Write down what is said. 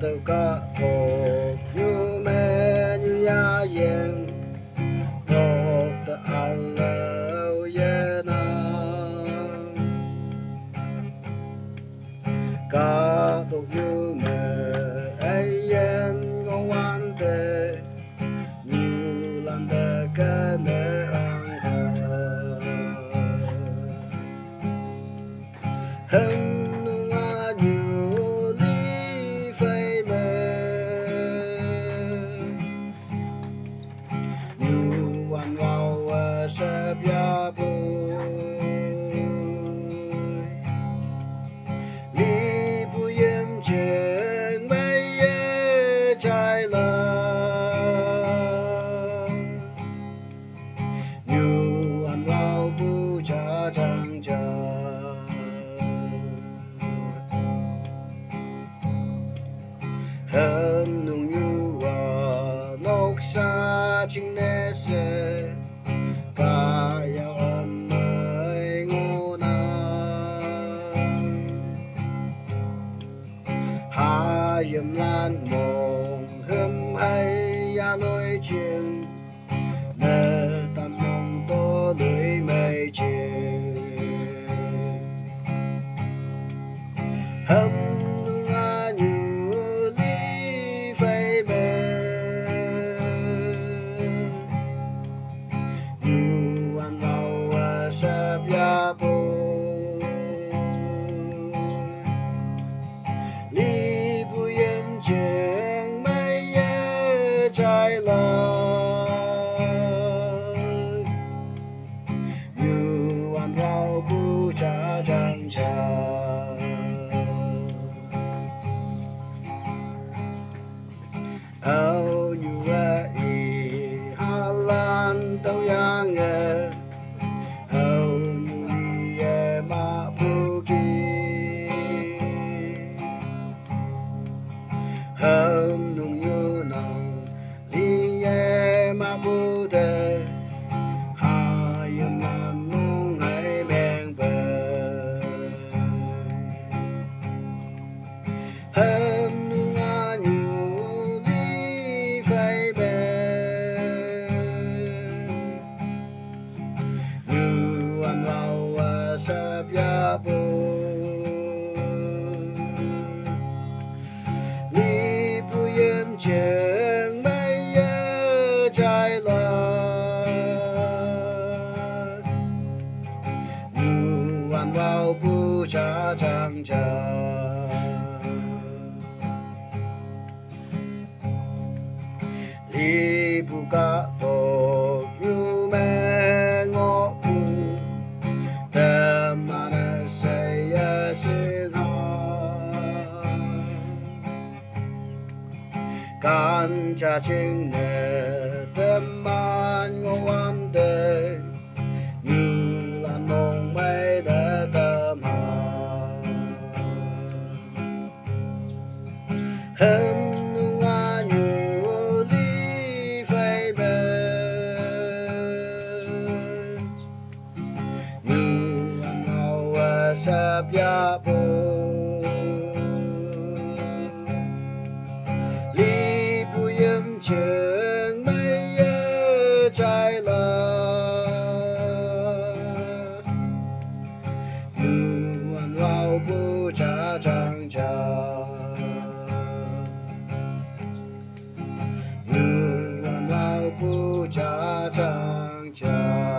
đâu cả một như mẹ như ya yên một ta alo ye na cả đâu như mẹ ai yên có quan đề như làm để cái mẹ ăn hờ sẽ bia bùi li bu yếm trên mấy trái lờ như ăn vào bu cha chẳng chờ hơn nung như nóc xa chính nè sẽ kaya amay nguna hayam lan mong hâm hay ya lối chiên nè tam mong to lưỡi mây chiên hâm nga như ly phây bề sẽ bia bùi li bu yếm trên mấy trái lờ như ăn vào bu cha chẳng chờ âu như vậy hà lan tàu yang nghe hâm nung như nào li ye ma bu de hai nam nung hai bèn bờ hâm nung a như li phai bè như ăn vào sập ya bu trên mấy trái lờ như ăn vào bu cha chẳng chờ li bu cả tổ như mẹ ngõ bu tâm anh say xin can cha chính nè tâm an ngô an đề như là mong mây đã tâm hà hâm nung a như ly phây bè như ăn ngầu sắp ya bùi trên mấy trái lờ như ăn vào bu cha chẳng chờ như ăn vào bu cha chẳng chờ